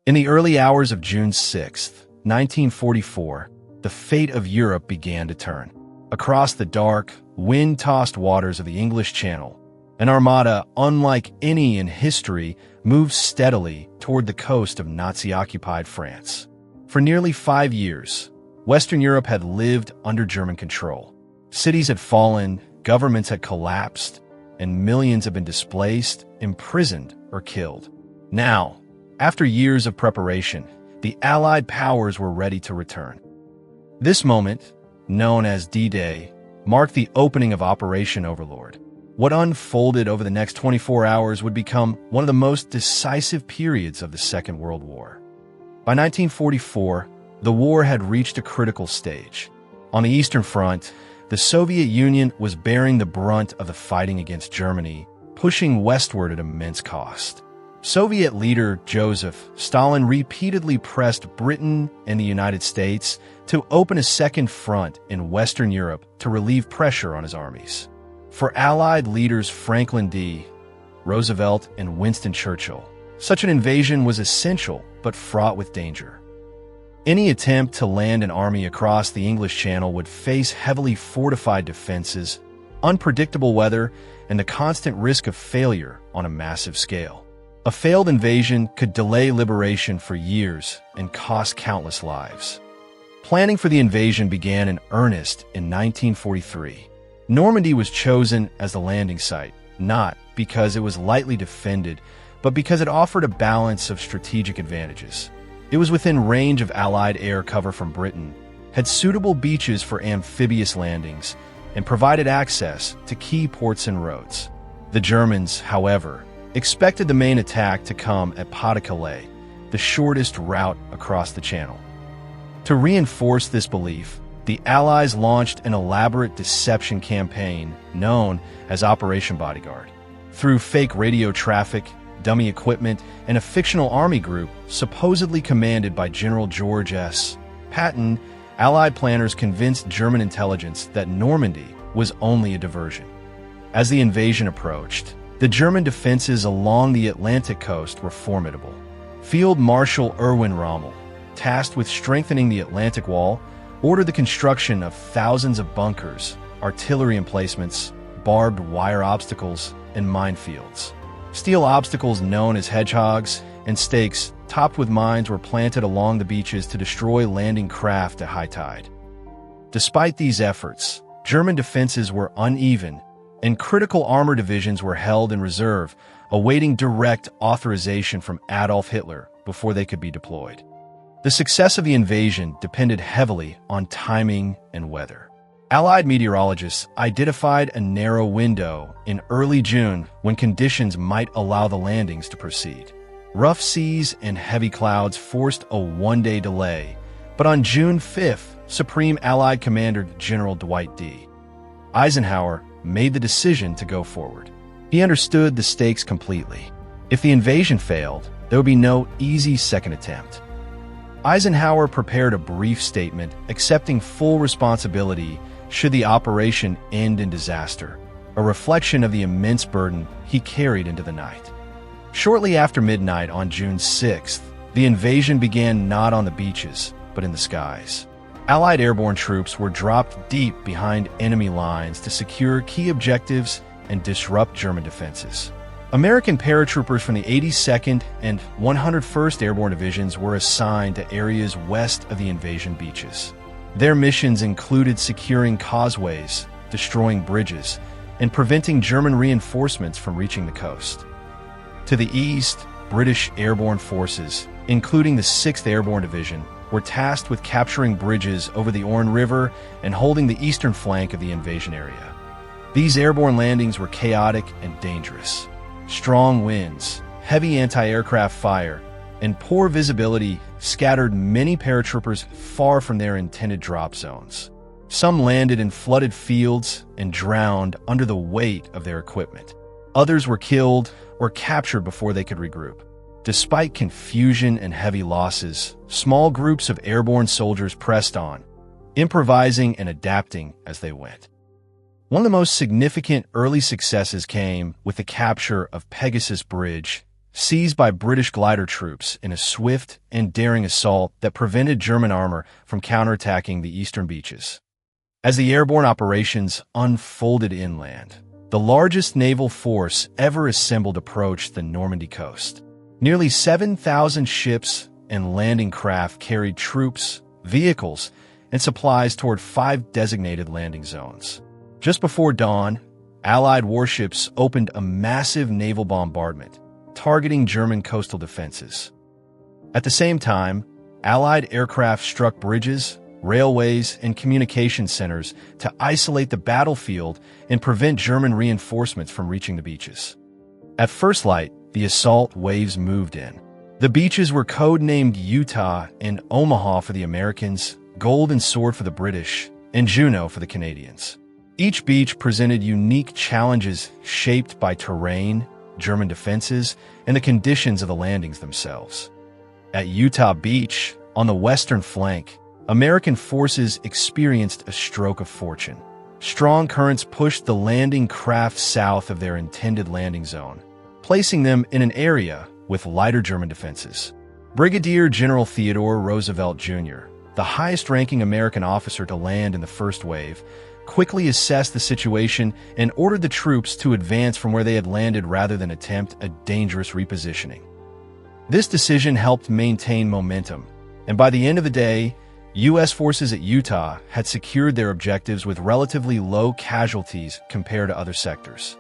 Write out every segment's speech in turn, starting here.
In the early hours of June 6, 1944, the fate of Europe began to turn. Across the dark, wind-tossed waters of the English Channel, an armada unlike any in history moved steadily toward the coast of Nazi-occupied France. For nearly 5 years, Western Europe had lived under German control. Cities had fallen, governments had collapsed, and millions had been displaced, imprisoned, or killed. Now, after years of preparation, the Allied powers were ready to return. This moment, known as D-Day, marked the opening of Operation Overlord. What unfolded over the next 24 hours would become one of the most decisive periods of the Second World War. By 1944, the war had reached a critical stage. On the Eastern Front, the Soviet Union was bearing the brunt of the fighting against Germany, pushing westward at immense cost. Soviet leader Joseph Stalin repeatedly pressed Britain and the United States to open a second front in Western Europe to relieve pressure on his armies. For Allied leaders Franklin D. Roosevelt and Winston Churchill, such an invasion was essential but fraught with danger. Any attempt to land an army across the English Channel would face heavily fortified defenses, unpredictable weather, and the constant risk of failure on a massive scale. A failed invasion could delay liberation for years and cost countless lives. Planning for the invasion began in earnest in 1943. Normandy was chosen as the landing site, not because it was lightly defended, but because it offered a balance of strategic advantages. It was within range of Allied air cover from Britain, had suitable beaches for amphibious landings, and provided access to key ports and roads. The Germans, however, expected the main attack to come at Pas-de-Calais, the shortest route across the Channel. To reinforce this belief, the Allies launched an elaborate deception campaign known as Operation Bodyguard. Through fake radio traffic, dummy equipment, and a fictional army group supposedly commanded by General George S. Patton, Allied planners convinced German intelligence that Normandy was only a diversion. As the invasion approached, the German defenses along the Atlantic coast were formidable. Field Marshal Erwin Rommel, tasked with strengthening the Atlantic Wall, ordered the construction of thousands of bunkers, artillery emplacements, barbed wire obstacles, and minefields. Steel obstacles known as hedgehogs and stakes topped with mines were planted along the beaches to destroy landing craft at high tide. Despite these efforts, German defenses were uneven, and critical armor divisions were held in reserve, awaiting direct authorization from Adolf Hitler before they could be deployed. The success of the invasion depended heavily on timing and weather. Allied meteorologists identified a narrow window in early June when conditions might allow the landings to proceed. Rough seas and heavy clouds forced a one-day delay, but on June 5th, Supreme Allied Commander General Dwight D. Eisenhower made the decision to go forward. He understood the stakes completely. If the invasion failed, there would be no easy second attempt. Eisenhower prepared a brief statement accepting full responsibility should the operation end in disaster, a reflection of the immense burden he carried into the night. Shortly after midnight on June 6th, the invasion began not on the beaches, but in the skies. Allied airborne troops were dropped deep behind enemy lines to secure key objectives and disrupt German defenses. American paratroopers from the 82nd and 101st Airborne Divisions were assigned to areas west of the invasion beaches. Their missions included securing causeways, destroying bridges, and preventing German reinforcements from reaching the coast. To the east, British airborne forces, including the 6th Airborne Division, were tasked with capturing bridges over the Orne River and holding the eastern flank of the invasion area. These airborne landings were chaotic and dangerous. Strong winds, heavy anti-aircraft fire, and poor visibility scattered many paratroopers far from their intended drop zones. Some landed in flooded fields and drowned under the weight of their equipment. Others were killed or captured before they could regroup. Despite confusion and heavy losses, small groups of airborne soldiers pressed on, improvising and adapting as they went. One of the most significant early successes came with the capture of Pegasus Bridge, seized by British glider troops in a swift and daring assault that prevented German armor from counterattacking the eastern beaches. As the airborne operations unfolded inland, the largest naval force ever assembled approached the Normandy coast. Nearly 7,000 ships and landing craft carried troops, vehicles, and supplies toward 5 designated landing zones. Just before dawn, Allied warships opened a massive naval bombardment, targeting German coastal defenses. At the same time, Allied aircraft struck bridges, railways, and communication centers to isolate the battlefield and prevent German reinforcements from reaching the beaches. At first light, the assault waves moved in. The beaches were code-named Utah and Omaha for the Americans, Gold and Sword for the British, and Juno for the Canadians. Each beach presented unique challenges shaped by terrain, German defenses, and the conditions of the landings themselves. At Utah Beach, on the western flank, American forces experienced a stroke of fortune. Strong currents pushed the landing craft south of their intended landing zone, placing them in an area with lighter German defenses. Brigadier General Theodore Roosevelt Jr., the highest-ranking American officer to land in the first wave, quickly assessed the situation and ordered the troops to advance from where they had landed rather than attempt a dangerous repositioning. This decision helped maintain momentum, and by the end of the day, U.S. forces at Utah had secured their objectives with relatively low casualties compared to other sectors.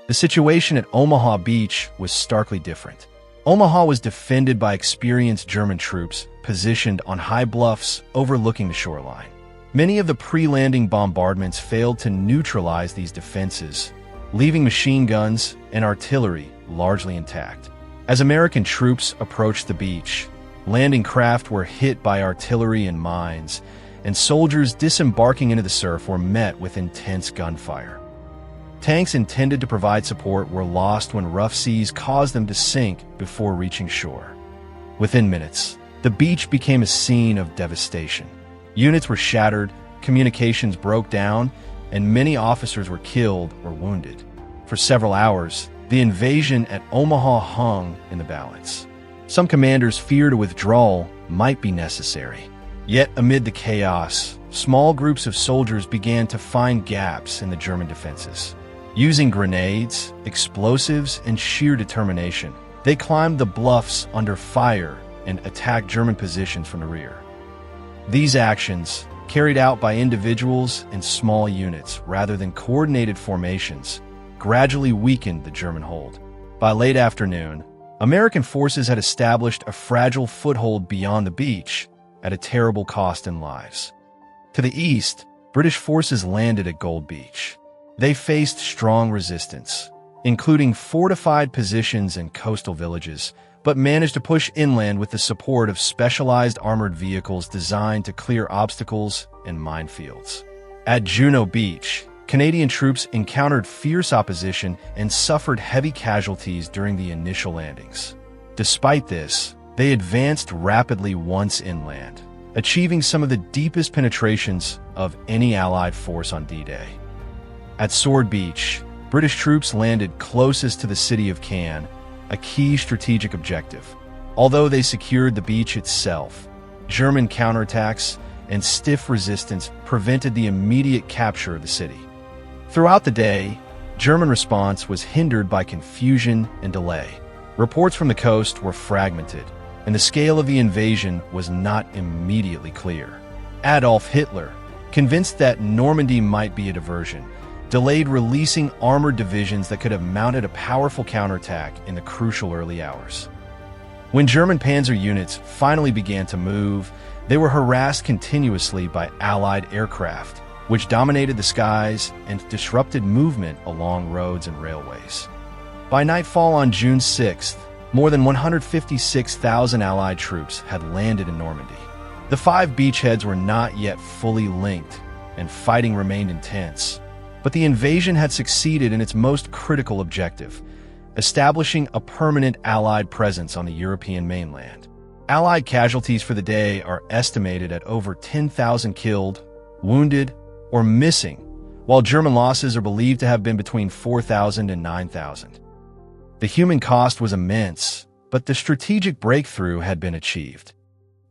The situation at Omaha Beach was starkly different. Omaha was defended by experienced German troops positioned on high bluffs overlooking the shoreline. Many of the pre-landing bombardments failed to neutralize these defenses, leaving machine guns and artillery largely intact. As American troops approached the beach, landing craft were hit by artillery and mines, and soldiers disembarking into the surf were met with intense gunfire. Tanks intended to provide support were lost when rough seas caused them to sink before reaching shore. Within minutes, the beach became a scene of devastation. Units were shattered, communications broke down, and many officers were killed or wounded. For several hours, the invasion at Omaha hung in the balance. Some commanders feared a withdrawal might be necessary. Yet, amid the chaos, small groups of soldiers began to find gaps in the German defenses. Using grenades, explosives, and sheer determination, they climbed the bluffs under fire and attacked German positions from the rear. These actions, carried out by individuals and small units rather than coordinated formations, gradually weakened the German hold. By late afternoon, American forces had established a fragile foothold beyond the beach at a terrible cost in lives. To the east, British forces landed at Gold Beach. They faced strong resistance, including fortified positions and coastal villages, but managed to push inland with the support of specialized armored vehicles designed to clear obstacles and minefields. At Juno Beach, Canadian troops encountered fierce opposition and suffered heavy casualties during the initial landings. Despite this, they advanced rapidly once inland, achieving some of the deepest penetrations of any Allied force on D-Day. At Sword Beach, British troops landed closest to the city of Cannes, a key strategic objective. Although they secured the beach itself, German counterattacks and stiff resistance prevented the immediate capture of the city. Throughout the day, German response was hindered by confusion and delay. Reports from the coast were fragmented, and the scale of the invasion was not immediately clear. Adolf Hitler, convinced that Normandy might be a diversion, delayed releasing armored divisions that could have mounted a powerful counterattack in the crucial early hours. When German panzer units finally began to move, they were harassed continuously by Allied aircraft, which dominated the skies and disrupted movement along roads and railways. By nightfall on June 6th, more than 156,000 Allied troops had landed in Normandy. The 5 beachheads were not yet fully linked, and fighting remained intense. But the invasion had succeeded in its most critical objective, establishing a permanent Allied presence on the European mainland. Allied casualties for the day are estimated at over 10,000 killed, wounded, or missing, while German losses are believed to have been between 4,000 and 9,000. The human cost was immense, but the strategic breakthrough had been achieved.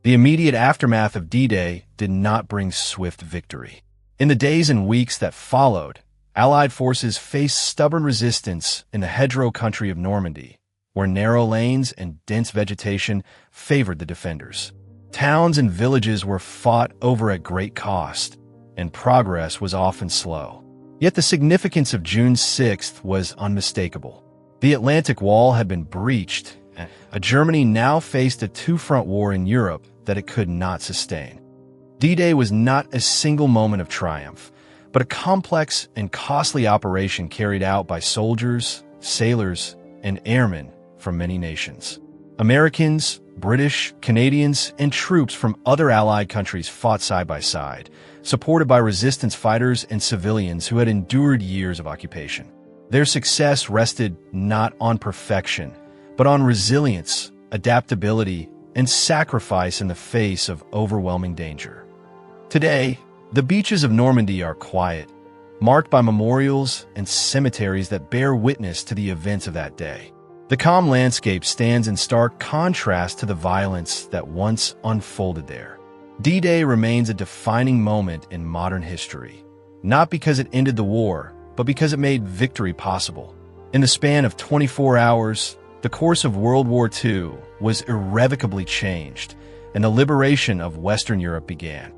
The immediate aftermath of D-Day did not bring swift victory. In the days and weeks that followed, Allied forces faced stubborn resistance in the hedgerow country of Normandy, where narrow lanes and dense vegetation favored the defenders. Towns and villages were fought over at great cost, and progress was often slow. Yet the significance of June 6th was unmistakable. The Atlantic Wall had been breached, and Germany now faced a two-front war in Europe that it could not sustain. D-Day was not a single moment of triumph, but a complex and costly operation carried out by soldiers, sailors, and airmen from many nations. Americans, British, Canadians, and troops from other Allied countries fought side by side, supported by resistance fighters and civilians who had endured years of occupation. Their success rested not on perfection, but on resilience, adaptability, and sacrifice in the face of overwhelming danger. Today, the beaches of Normandy are quiet, marked by memorials and cemeteries that bear witness to the events of that day. The calm landscape stands in stark contrast to the violence that once unfolded there. D-Day remains a defining moment in modern history, not because it ended the war, but because it made victory possible. In the span of 24 hours, the course of World War II was irrevocably changed, and the liberation of Western Europe began.